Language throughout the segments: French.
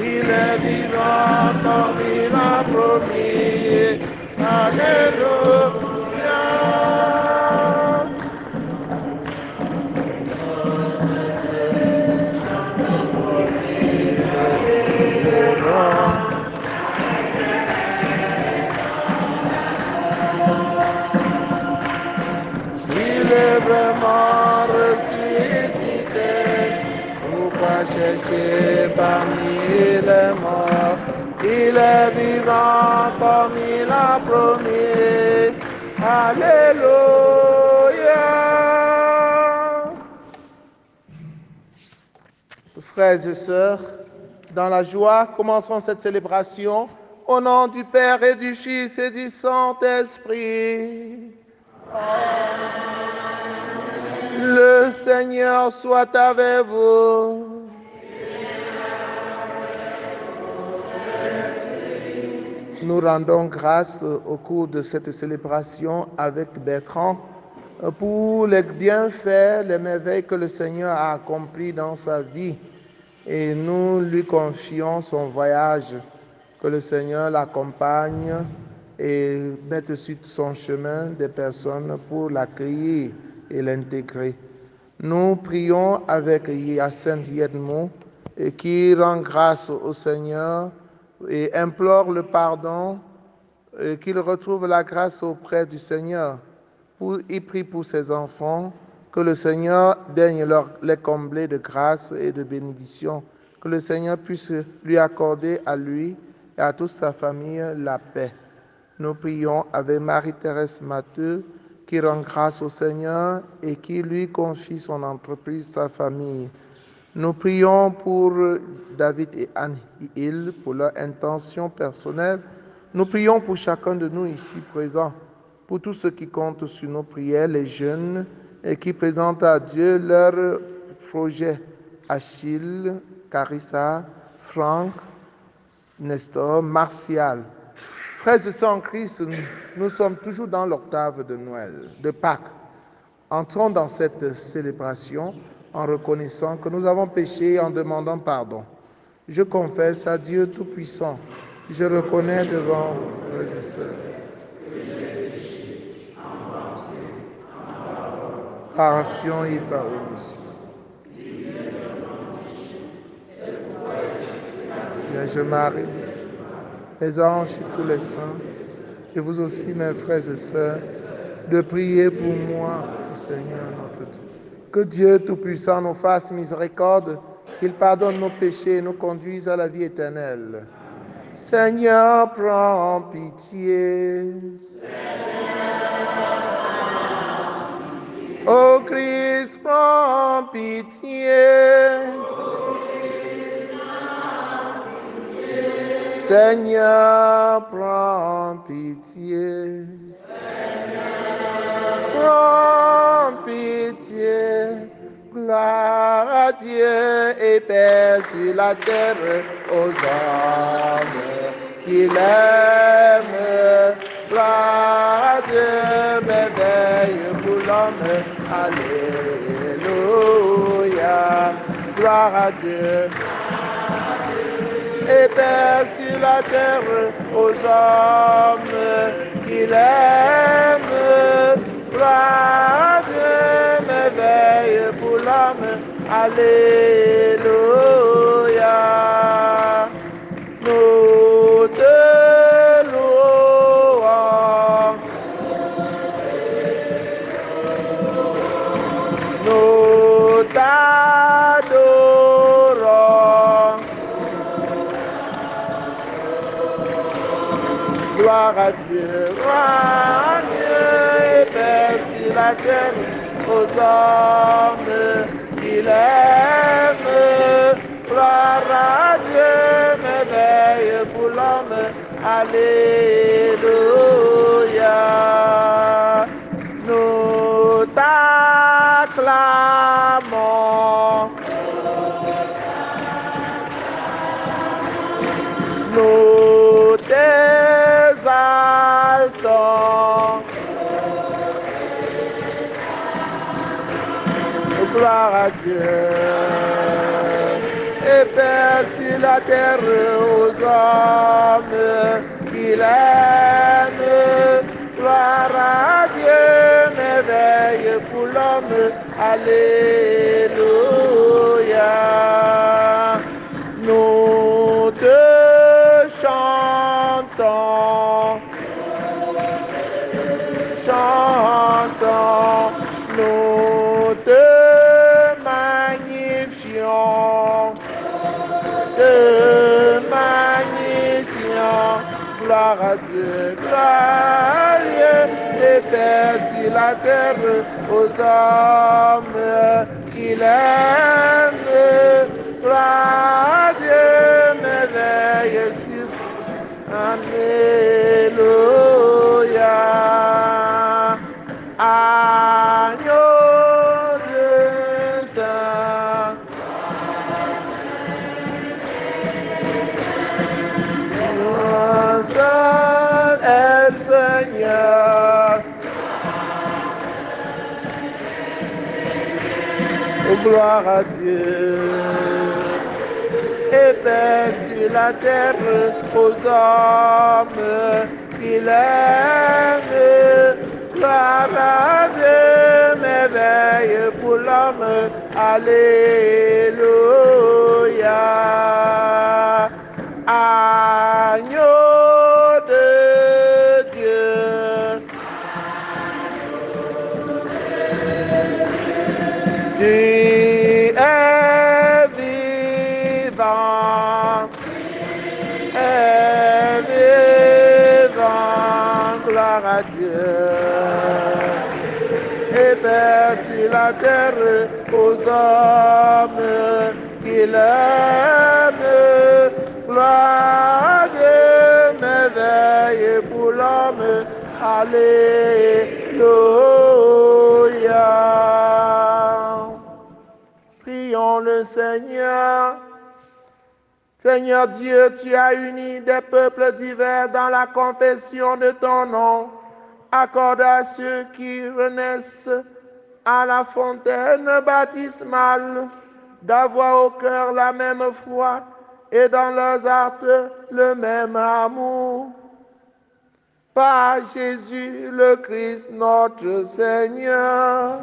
Il est vivant comme il a promis. Alléluia. Il est vraiment ressuscité. Pourquoi chercher parmi les morts? Il est vivant comme il a promis. Alléluia. Frères et sœurs, dans la joie, commençons cette célébration au nom du Père et du Fils et du Saint-Esprit. Le Seigneur soit avec vous. Nous rendons grâce au cours de cette célébration avec Bertrand pour les bienfaits, les merveilles que le Seigneur a accomplis dans sa vie. Et nous lui confions son voyage, que le Seigneur l'accompagne et mette sur son chemin des personnes pour l'accueillir et l'intégrer. Nous prions avec Hyacinthe Yedmo et qui rend grâce au Seigneur et implore le pardon et qu'il retrouve la grâce auprès du Seigneur. Il prie pour ses enfants, que le Seigneur daigne les combler de grâce et de bénédiction, que le Seigneur puisse lui accorder à lui et à toute sa famille la paix. Nous prions avec Marie-Thérèse Matteux, qui rend grâce au Seigneur et qui lui confie son entreprise, sa famille. Nous prions pour David et Anne Hill, pour leur intention personnelle. Nous prions pour chacun de nous ici présents, pour tous ceux qui comptent sur nos prières, les jeunes, et qui présentent à Dieu leurs projets. Achille, Carissa, Franck, Nestor, Martial. Frères et sœurs en Christ, nous sommes toujours dans l'octave de Noël, de Pâques. Entrons dans cette célébration en reconnaissant que nous avons péché et en demandant pardon. Je confesse à Dieu Tout-Puissant, je reconnais devant vous, frères et sœurs, par action et par omission. Vierge Marie, les anges et tous les saints, et vous aussi, mes frères et sœurs, de prier pour moi, le Seigneur notre Dieu. Que Dieu Tout-Puissant nous fasse miséricorde, qu'il pardonne nos péchés et nous conduise à la vie éternelle. Seigneur, prends pitié. Ô Christ, prends pitié. Seigneur, prends pitié. Prends pitié. Gloire à Dieu et paix sur la terre aux hommes qu'il aime. Gloire à Dieu, merveille pour l'homme. Alléluia. Gloire à Dieu. Et paix sur la terre aux hommes qu'il aime. Gloire à Dieu, merveille pour l'homme. Alléluia. Nous te louons. Nous t'adorons. Gloire à Dieu, et paix sur la terre aux hommes qu'il aime. Gloire à Dieu, merveille pour l'homme. Alléluia. Nous t'acclamons. Nous t'exaltons. Gloire à Dieu. Et paix sur la terre aux hommes qu'il aime. Gloire à Dieu, merveille pour l'homme. Alléluia. Nous te chantons, chantons, nous te magnifions, te magnifions. Gloire à Dieu, gloire à Dieu, et paix sur la terre aux hommes qu'il aime. Gloire à Dieu, merveille sur. Alléluia. Agneau de sang. Seul est Seigneur. Oh, gloire à Dieu. Et paix sur la terre aux hommes qu'il aime. Gloire à Dieu, merveille pour l'homme. Alléluia. Agneau de Dieu. Tu es vivant, gloire à Dieu. Et paix sur la terre aux hommes qu'il aime. Gloire à Dieu, merveille pour l'homme. Alléluia. Prions le Seigneur. Seigneur Dieu, tu as uni des peuples divers dans la confession de ton nom. Accorde à ceux qui renaissent à la fontaine baptismale d'avoir au cœur la même foi et dans leurs actes le même amour. Par Jésus le Christ notre Seigneur.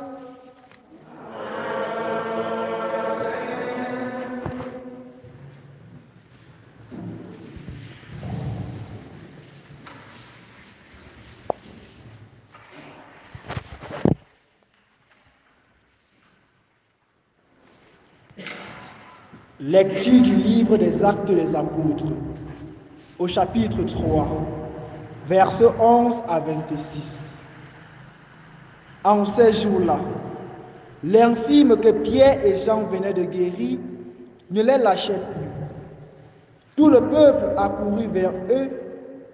Lecture du livre des Actes des Apôtres, au chapitre 3, versets 11 à 26. En ces jours-là, l'infirme que Pierre et Jean venaient de guérir ne les lâchait plus. Tout le peuple accourut vers eux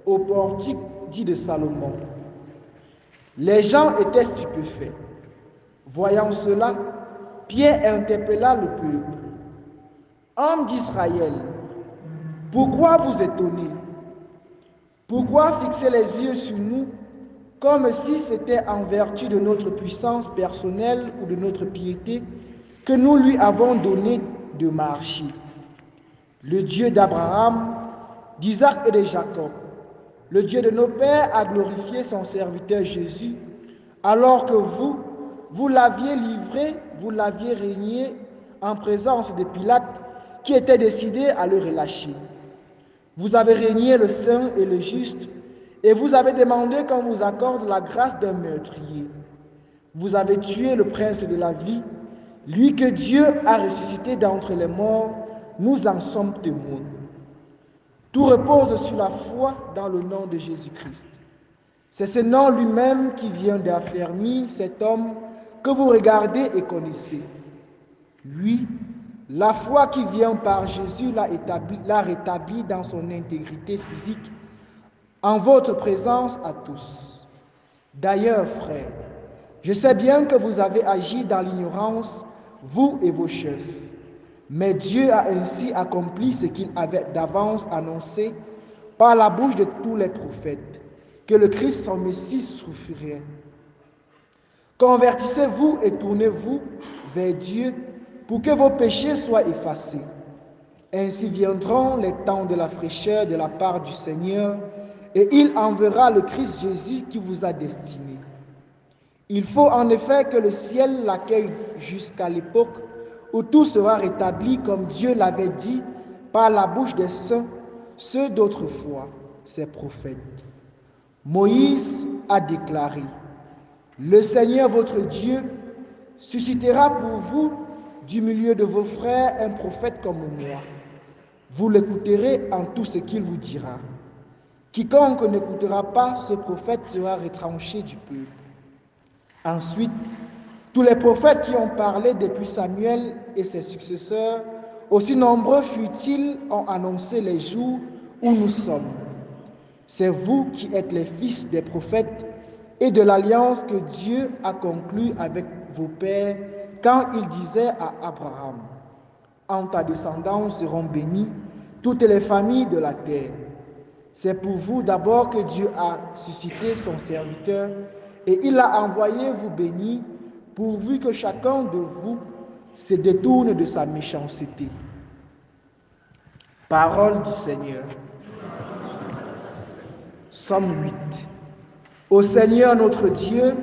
au portique dit de Salomon. Les gens étaient stupéfaits. Voyant cela, Pierre interpella le peuple. Hommes d'Israël, pourquoi vous étonnez? Pourquoi fixer les yeux sur nous comme si c'était en vertu de notre puissance personnelle ou de notre piété que nous lui avons donné de marcher? Le Dieu d'Abraham, d'Isaac et de Jacob, le Dieu de nos pères a glorifié son serviteur Jésus, alors que vous l'aviez livré, vous l'aviez régné en présence de Pilate, qui était décidé à le relâcher. Vous avez régné le saint et le juste, et vous avez demandé qu'on vous accorde la grâce d'un meurtrier. Vous avez tué le prince de la vie, lui que Dieu a ressuscité d'entre les morts, nous en sommes témoins. Tout repose sur la foi dans le nom de Jésus-Christ. C'est ce nom lui-même qui vient d'affermir cet homme que vous regardez et connaissez. Lui, la foi qui vient par Jésus l'a rétabli dans son intégrité physique, en votre présence à tous. D'ailleurs, frères, je sais bien que vous avez agi dans l'ignorance, vous et vos chefs. Mais Dieu a ainsi accompli ce qu'il avait d'avance annoncé par la bouche de tous les prophètes, que le Christ, son Messie, souffrirait. Convertissez-vous et tournez-vous vers Dieu pour que vos péchés soient effacés. Ainsi viendront les temps de la fraîcheur de la part du Seigneur, et il enverra le Christ Jésus qui vous a destiné. Il faut en effet que le ciel l'accueille jusqu'à l'époque où tout sera rétabli comme Dieu l'avait dit par la bouche des saints, ceux d'autrefois, ses prophètes. Moïse a déclaré: le Seigneur votre Dieu suscitera pour vous du milieu de vos frères un prophète comme moi. Vous l'écouterez en tout ce qu'il vous dira. Quiconque n'écoutera pas ce prophète sera retranché du peuple. Ensuite, tous les prophètes qui ont parlé depuis Samuel et ses successeurs, aussi nombreux furent-ils, ont annoncé les jours où nous sommes. C'est vous qui êtes les fils des prophètes et de l'alliance que Dieu a conclue avec vos pères quand il disait à Abraham: en ta descendance seront bénies toutes les familles de la terre. C'est pour vous d'abord que Dieu a suscité son serviteur et il a envoyé vous bénir, pourvu que chacun de vous se détourne de sa méchanceté. Parole du Seigneur. Somme 8. Ô Seigneur notre Dieu,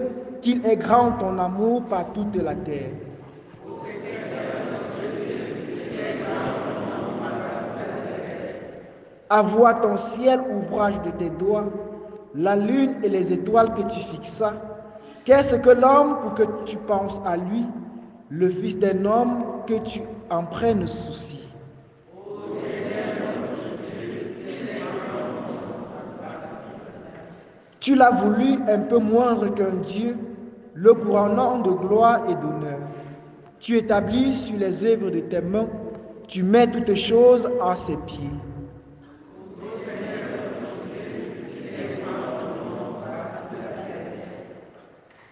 qu'il est grand ton amour par toute la terre. Avoue ton ciel, ouvrage de tes doigts, la lune et les étoiles que tu fixas. Qu'est-ce que l'homme pour que tu penses à lui, le fils d'un homme que tu en prennes souci? Tu l'as voulu un peu moindre qu'un Dieu, le couronnant de gloire et d'honneur. Tu établis sur les œuvres de tes mains, tu mets toutes choses à ses pieds.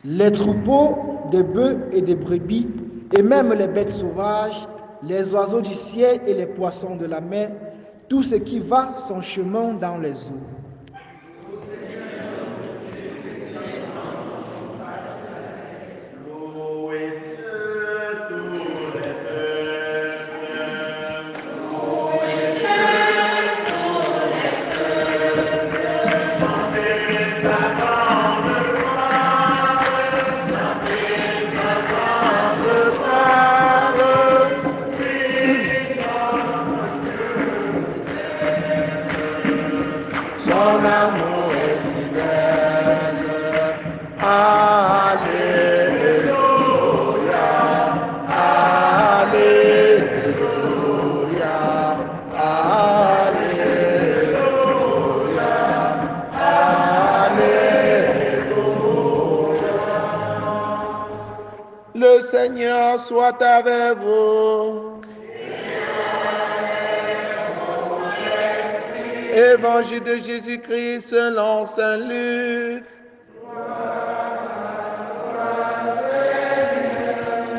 Les troupeaux des bœufs et des brebis, et même les bêtes sauvages, les oiseaux du ciel et les poissons de la mer, tout ce qui va son chemin dans les eaux. Son amour est fidèle. Alléluia, Alléluia, Alléluia, Alléluia. Le Seigneur soit avec vous. Évangile de Jésus-Christ selon saint Luc.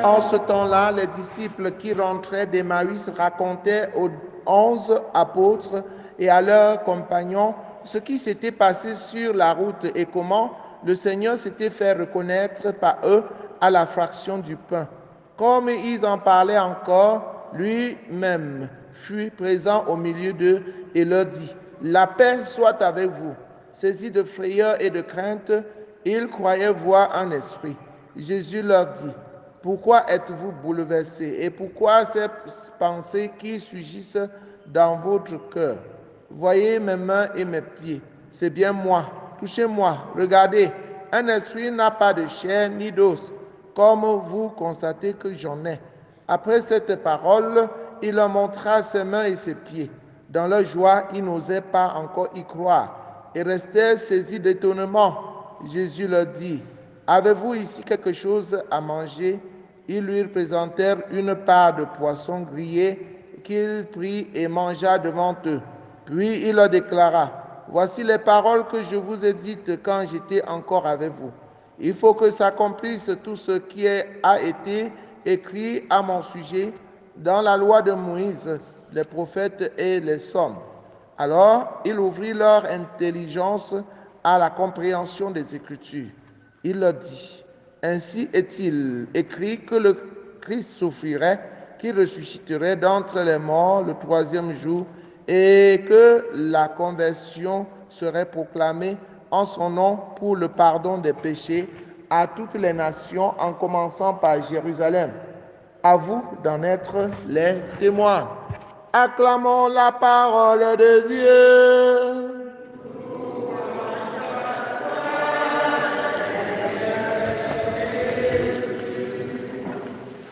En ce temps-là, les disciples qui rentraient d'Emmaüs racontaient aux 11 apôtres et à leurs compagnons ce qui s'était passé sur la route et comment le Seigneur s'était fait reconnaître par eux à la fraction du pain. Comme ils en parlaient encore, lui-même fut présent au milieu d'eux et leur dit: la paix soit avec vous. Saisis de frayeur et de crainte, ils croyaient voir un esprit. Jésus leur dit: pourquoi êtes-vous bouleversés et pourquoi ces pensées qui surgissent dans votre cœur? Voyez mes mains et mes pieds, c'est bien moi. Touchez-moi, regardez, un esprit n'a pas de chair ni d'os, comme vous constatez que j'en ai. Après cette parole, il leur montra ses mains et ses pieds. Dans leur joie, ils n'osaient pas encore y croire et restaient saisis d'étonnement. Jésus leur dit: avez-vous ici quelque chose à manger? Ils lui présentèrent une part de poisson grillé qu'il prit et mangea devant eux. Puis il leur déclara: voici les paroles que je vous ai dites quand j'étais encore avec vous. Il faut que s'accomplisse tout ce qui a été écrit à mon sujet dans la loi de Moïse, les prophètes et les psaumes. Alors, il ouvrit leur intelligence à la compréhension des Écritures. Il leur dit: ainsi est-il écrit que le Christ souffrirait qu'il ressusciterait d'entre les morts le troisième jour et que la conversion serait proclamée en son nom pour le pardon des péchés à toutes les nations, en commençant par Jérusalem. À vous d'en être les témoins. Acclamons la parole de Dieu.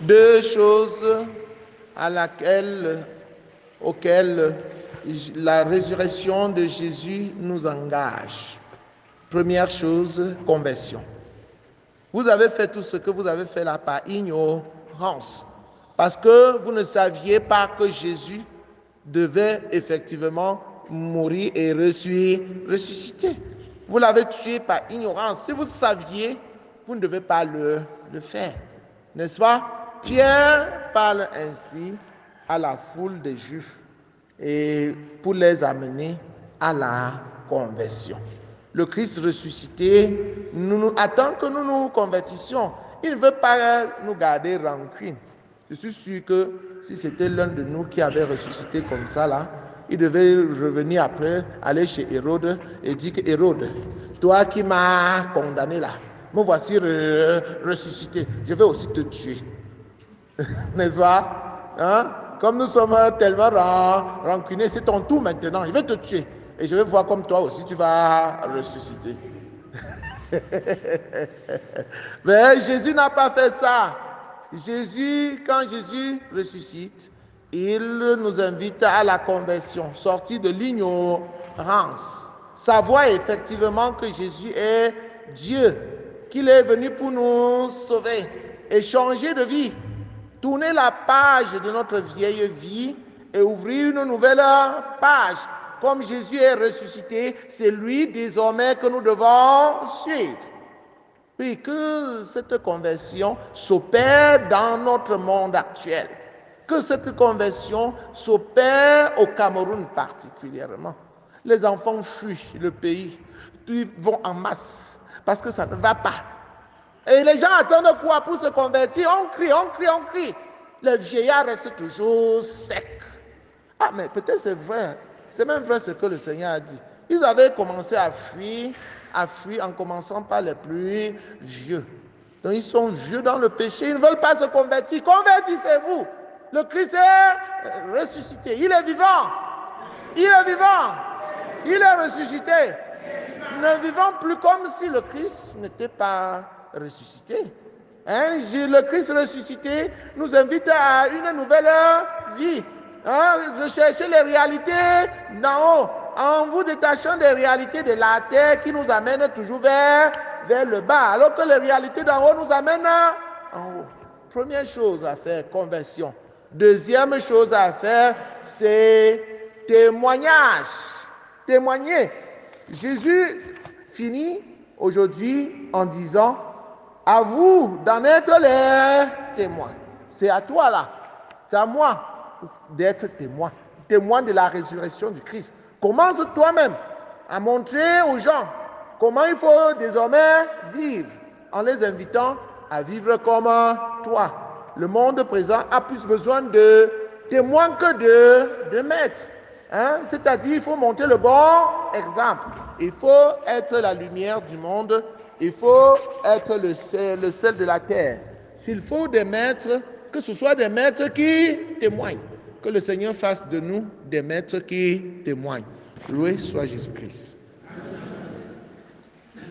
Deux choses auxquelles la résurrection de Jésus nous engage. Première chose, conversion. Vous avez fait tout ce que vous avez fait là par ignorance, parce que vous ne saviez pas que Jésus devait effectivement mourir et ressusciter. Vous l'avez tué par ignorance. Si vous saviez, vous ne devez pas le faire. N'est-ce pas? Pierre parle ainsi à la foule des Juifs et pour les amener à la conversion. Le Christ ressuscité attend que nous nous convertissions. Il ne veut pas nous garder rancune. Je suis sûr que si c'était l'un de nous qui avait ressuscité comme ça, là, il devait revenir après, aller chez Hérode et dire que Hérode, toi qui m'as condamné là, me voici ressuscité, je vais aussi te tuer. N'est-ce pas? Hein? Comme nous sommes tellement rancunés, c'est ton tour maintenant, je vais te tuer. Et je vais voir comme toi aussi tu vas ressusciter. Mais Jésus n'a pas fait ça. Quand Jésus ressuscite, il nous invite à la conversion, sortir de l'ignorance. Savoir effectivement que Jésus est Dieu, qu'il est venu pour nous sauver et changer de vie. Tourner la page de notre vieille vie et ouvrir une nouvelle page. Comme Jésus est ressuscité, c'est lui désormais que nous devons suivre. Puis que cette conversion s'opère dans notre monde actuel. Que cette conversion s'opère au Cameroun particulièrement. Les enfants fuient le pays. Ils vont en masse parce que ça ne va pas. Et les gens attendent quoi pour se convertir? On crie, on crie, on crie. Les vieillards restent toujours secs. Ah, mais peut-être c'est vrai. C'est même vrai ce que le Seigneur a dit. Ils avaient commencé à fuir en commençant par les plus vieux. Donc ils sont vieux dans le péché, ils ne veulent pas se convertir. Convertissez-vous. Le Christ est ressuscité. Il est vivant. Il est vivant. Il est ressuscité. Ne vivons plus comme si le Christ n'était pas ressuscité. Hein? Le Christ ressuscité nous invite à une nouvelle vie. Recherchez les réalités d'en haut, en vous détachant des réalités de la terre qui nous amènent toujours vers le bas, alors que les réalités d'en haut nous amènent en haut. Première chose à faire, conversion. Deuxième chose à faire, c'est témoignage. Témoigner. Jésus finit aujourd'hui en disant, à vous d'en être les témoins. C'est à toi là, c'est à moi d'être témoin. Témoin de la résurrection du Christ. Commence toi-même à montrer aux gens comment il faut désormais vivre, en les invitant à vivre comme toi. Le monde présent a plus besoin de témoins que de maîtres. Hein? C'est-à-dire, il faut montrer le bon exemple. Il faut être la lumière du monde. Il faut être le sel de la terre. S'il faut des maîtres, que ce soit des maîtres qui témoignent. Que le Seigneur fasse de nous des maîtres qui témoignent. Loué soit Jésus-Christ.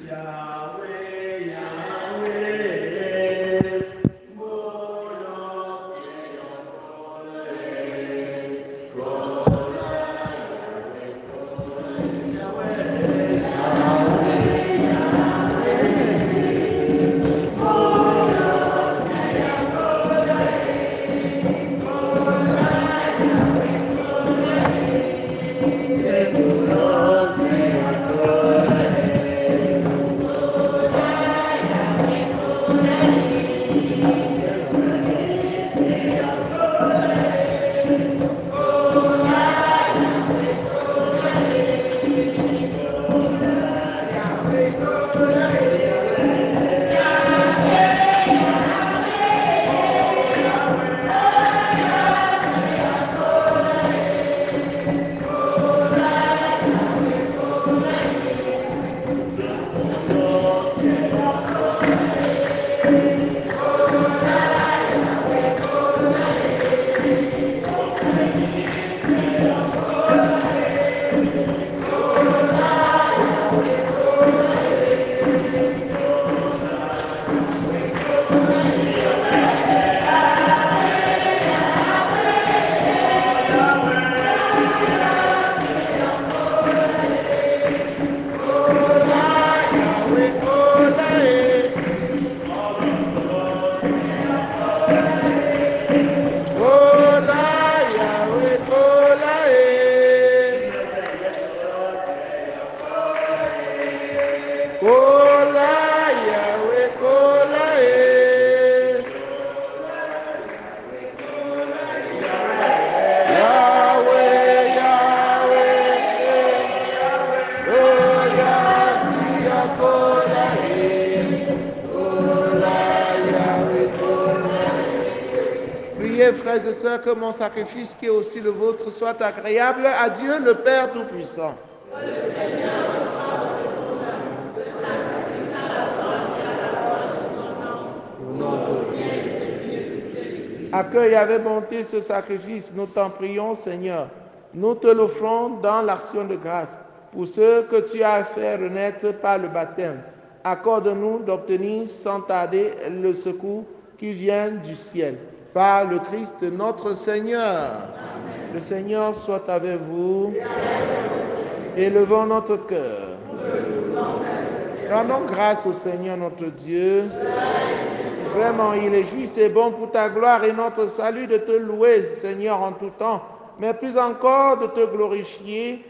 Yahweh, Yahweh. Priez, frères et sœurs, que mon sacrifice, qui est aussi le vôtre, soit agréable à Dieu, le Père Tout-Puissant. Accueille avec bonté ce sacrifice, nous t'en prions, Seigneur. Nous te l'offrons dans l'action de grâce pour ce que tu as fait renaître par le baptême. Accorde-nous d'obtenir sans tarder le secours qui vient du ciel. Par le Christ notre Seigneur. Amen. Le Seigneur soit avec vous. Élevons notre cœur. Rendons grâce au Seigneur notre Dieu. Vraiment, il est juste et bon pour ta gloire et notre salut de te louer, Seigneur, en tout temps, mais plus encore de te glorifier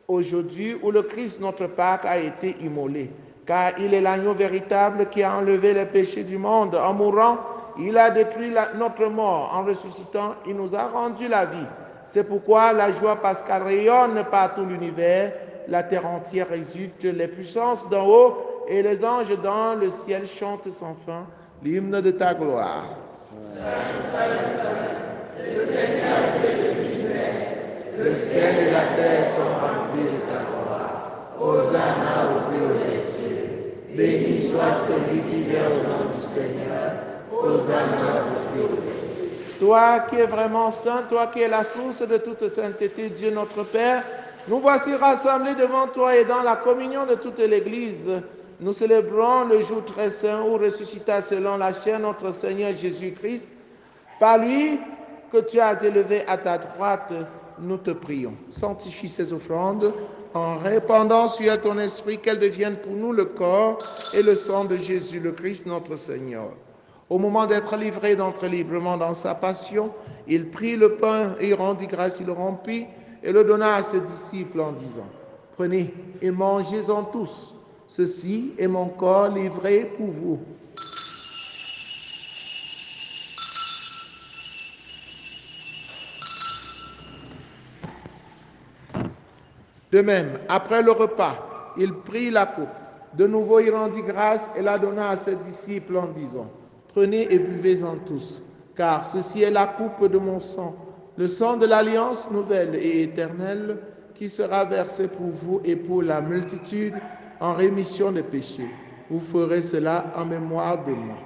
aujourd'hui où le Christ, notre Pâque, a été immolé. Car il est l'agneau véritable qui a enlevé les péchés du monde. En mourant, il a détruit notre mort. En ressuscitant, il nous a rendu la vie. C'est pourquoi la joie pascale rayonne par tout l'univers. La terre entière exulte, les puissances d'en haut et les anges dans le ciel chantent sans fin l'hymne de ta gloire. Le Seigneur Dieu de l'univers, le ciel et la terre sont remplis de ta gloire. Hosanna au plus haut des cieux. Béni soit celui qui vient au nom du Seigneur. Hosanna au plus haut des cieux. Toi qui es vraiment saint, toi qui es la source de toute sainteté, Dieu notre Père, nous voici rassemblés devant toi et dans la communion de toute l'Église. Nous célébrons le jour très saint où ressuscita selon la chair notre Seigneur Jésus-Christ. Par lui que tu as élevé à ta droite, nous te prions. Sanctifie ces offrandes en répandant sur ton esprit qu'elles deviennent pour nous le corps et le sang de Jésus le Christ notre Seigneur. Au moment d'être livré, d'entrer librement dans sa passion, il prit le pain et il rendit grâce, il le rompit et le donna à ses disciples en disant: Prenez et mangez-en tous. Ceci est mon corps livré pour vous. De même, après le repas, il prit la coupe. De nouveau, il rendit grâce et la donna à ses disciples en disant: Prenez et buvez-en tous, car ceci est la coupe de mon sang, le sang de l'alliance nouvelle et éternelle, qui sera versé pour vous et pour la multitude en rémission des péchés. Vous ferez cela en mémoire de moi.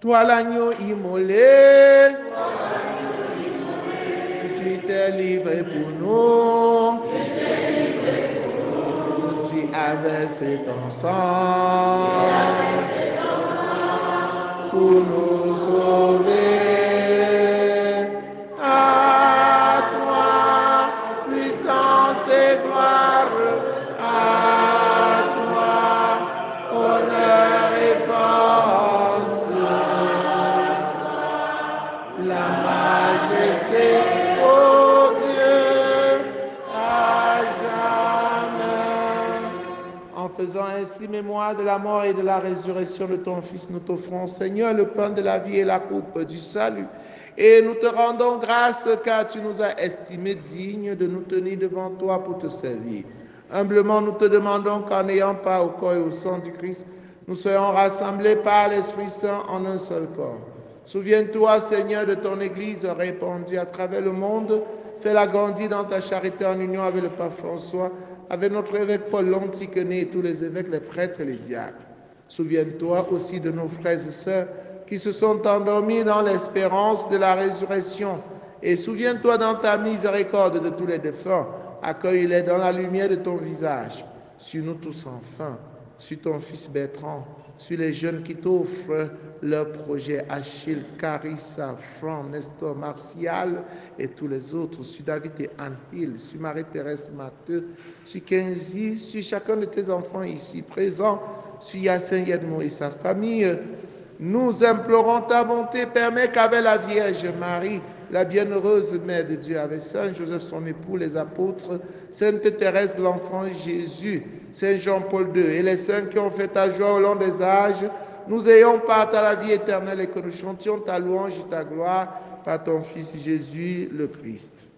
Toi l'agneau immolé, tu t'es livré pour nous, tu as versé ton sang pour nous sauver. À toi, puissance et gloire, à toi, honneur et force. La majesté, ô Dieu, à jamais. En faisant ainsi mémoire de la mort et de la résurrection de ton Fils, nous t'offrons, Seigneur, le pain de la vie et la coupe du salut. Et nous te rendons grâce car tu nous as estimés dignes de nous tenir devant toi pour te servir. Humblement, nous te demandons qu'en n'ayant pas au corps et au sang du Christ, nous soyons rassemblés par l'Esprit Saint en un seul corps. Souviens-toi, Seigneur, de ton Église répandue à travers le monde. Fais-la grandir dans ta charité en union avec le pape François. avec notre évêque Paul l'Antiquené et tous les évêques, les prêtres et les diacres. Souviens-toi aussi de nos frères et sœurs qui se sont endormis dans l'espérance de la résurrection. Et souviens-toi dans ta miséricorde de tous les défunts. Accueille-les dans la lumière de ton visage. Sur nous tous enfin, sur ton fils Bertrand, sur les jeunes qui t'offrent leur projet, Achille, Carissa, Franck, Nestor, Martial et tous les autres, sur David et Anne-Hill, sur Marie-Thérèse Matteux, sur Kenzie, sur chacun de tes enfants ici présents, sur Yacine Yedmo et sa famille. Nous implorons ta bonté, permets qu'avec la Vierge Marie, la bienheureuse Mère de Dieu, avec Saint Joseph son époux, les apôtres, Sainte Thérèse l'enfant Jésus, Saint Jean-Paul II et les saints qui ont fait ta joie au long des âges, nous ayons part à la vie éternelle et que nous chantions ta louange et ta gloire par ton Fils Jésus le Christ.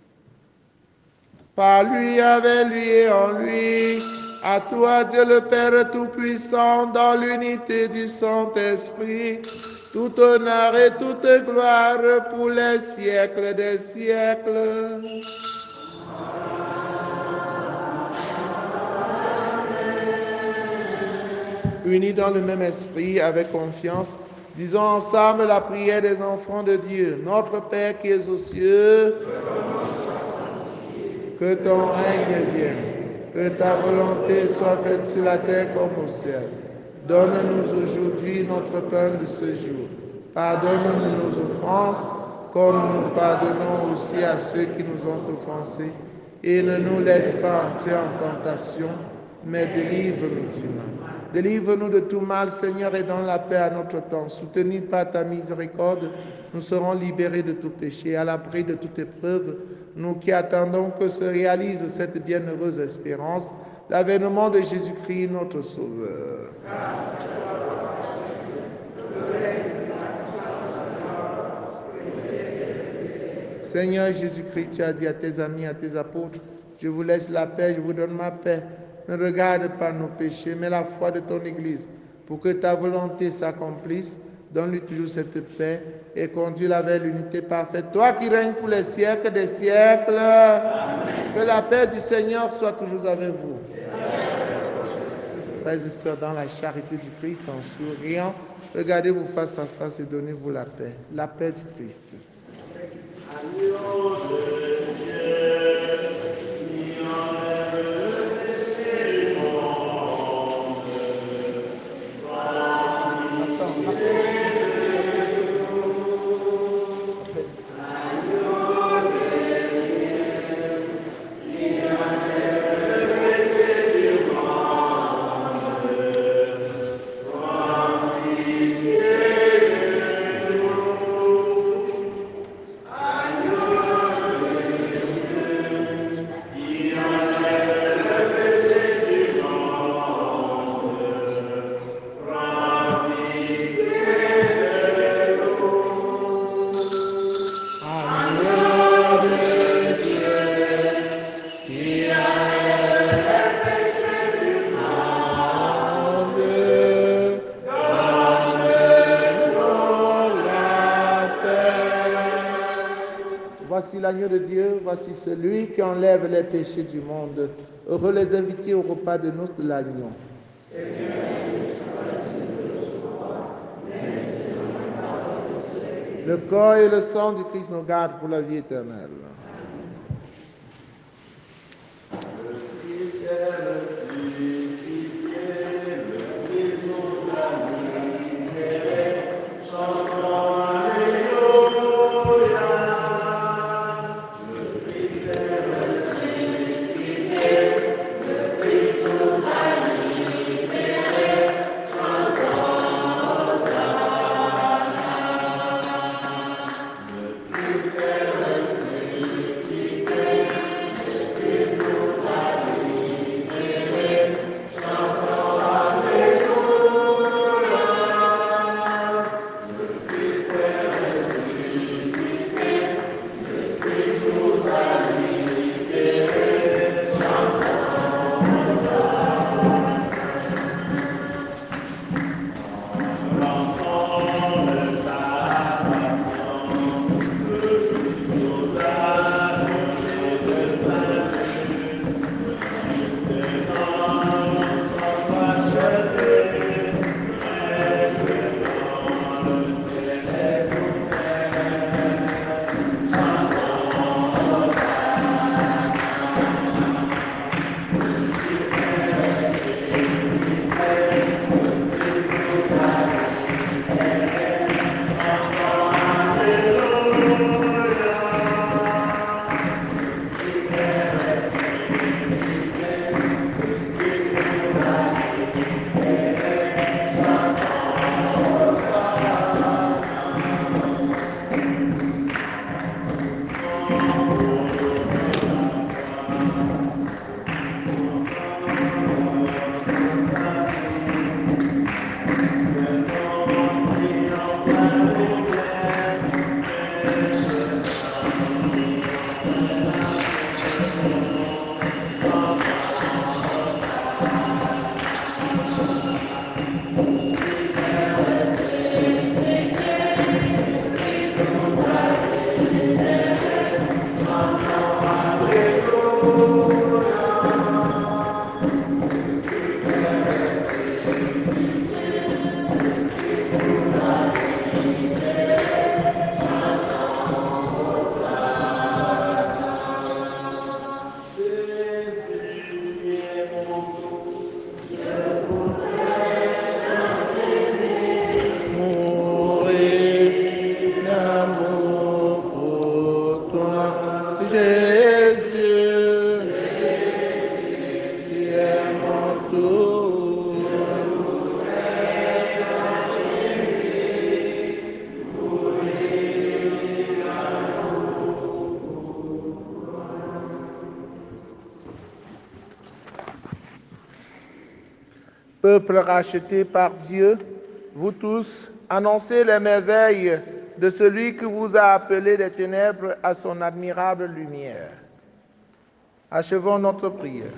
Par lui, avec lui et en lui, à toi Dieu le Père Tout-Puissant, dans l'unité du Saint-Esprit, tout honneur et toute gloire pour les siècles des siècles. Unis dans le même esprit, avec confiance, disons ensemble la prière des enfants de Dieu. Notre Père qui es aux cieux, que ton règne vienne, que ta volonté soit faite sur la terre comme au ciel. Donne-nous aujourd'hui notre pain de ce jour. Pardonne-nous nos offenses, comme nous pardonnons aussi à ceux qui nous ont offensés. Et ne nous laisse pas entrer en tentation, mais délivre-nous du mal. Délivre-nous de tout mal, Seigneur, et donne la paix à notre temps. Soutenus par ta miséricorde, nous serons libérés de tout péché, à l'abri de toute épreuve, nous qui attendons que se réalise cette bienheureuse espérance, l'avènement de Jésus-Christ, notre Sauveur. Seigneur Jésus-Christ, tu as dit à tes amis, à tes apôtres, je vous laisse la paix, je vous donne ma paix. Ne regarde pas nos péchés, mais la foi de ton Église, pour que ta volonté s'accomplisse. Donne-lui toujours cette paix et conduis-la vers l'unité parfaite. Toi qui règnes pour les siècles des siècles, amen. Que la paix du Seigneur soit toujours avec vous. Frères et sœurs, dans la charité du Christ, en souriant, regardez-vous face à face et donnez-vous la paix. La paix du Christ. Voici l'agneau de Dieu, voici celui qui enlève les péchés du monde. Heureux les invités au repas de noces de l'agneau. Le corps et le sang du Christ nous gardent pour la vie éternelle. Peuple racheté par Dieu, vous tous, annoncez les merveilles de celui qui vous a appelé des ténèbres à son admirable lumière. Achevons notre prière.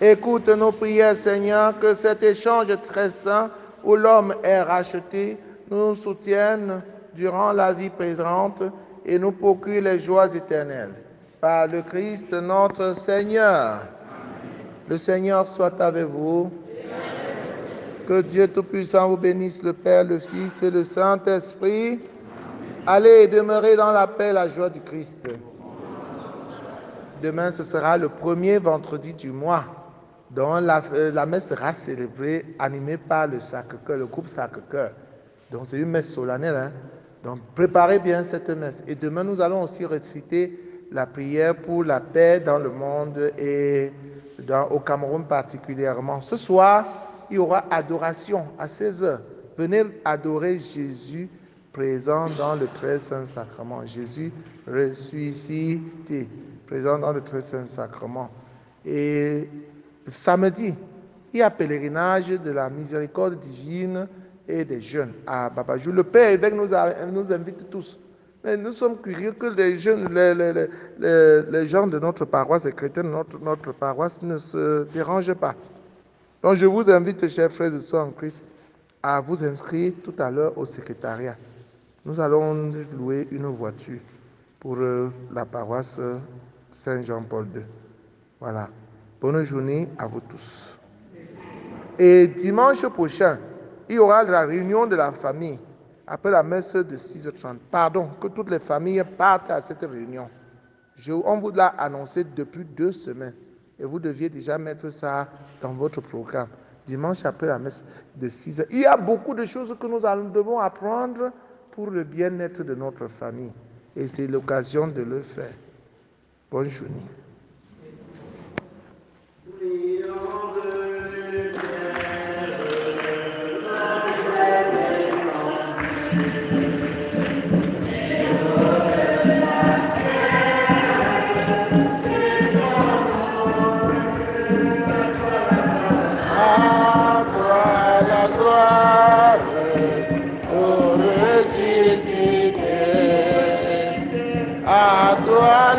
Écoute nos prières, Seigneur, que cet échange très saint où l'homme est racheté nous soutienne durant la vie présente et nous procure les joies éternelles. Par le Christ notre Seigneur. Le Seigneur soit avec vous. Que Dieu Tout-Puissant vous bénisse, le Père, le Fils et le Saint-Esprit. Allez demeurer dans la paix et la joie du Christ. Demain, ce sera le premier vendredi du mois, dont la messe sera célébrée, animée par le Sacré-Cœur, le groupe Sacré-Cœur. Donc, c'est une messe solennelle. Hein? Donc, préparez bien cette messe. Et demain, nous allons aussi réciter la prière pour la paix dans le monde et au Cameroun particulièrement. Ce soir, il y aura adoration à 16h. Venez adorer Jésus présent dans le très saint sacrement. Jésus ressuscité, présent dans le très saint sacrement. Et samedi, il y a pèlerinage de la miséricorde divine et des jeunes à Babajou. Le Père évêque nous invite tous. Mais nous sommes curieux que les jeunes, les gens de notre paroisse, les chrétiens de notre paroisse ne se dérangent pas. Donc je vous invite, chers frères et sœurs en Christ, à vous inscrire tout à l'heure au secrétariat. Nous allons louer une voiture pour la paroisse Saint-Jean-Paul II. Voilà. Bonne journée à vous tous. Et dimanche prochain, il y aura la réunion de la famille après la messe de 6h30. Pardon, que toutes les familles partent à cette réunion. On vous l'a annoncé depuis 2 semaines et vous deviez déjà mettre ça dans votre programme. Dimanche après la messe de 6h. Il y a beaucoup de choses que nous devons apprendre pour le bien-être de notre famille. Et c'est l'occasion de le faire. Bonne journée. À toi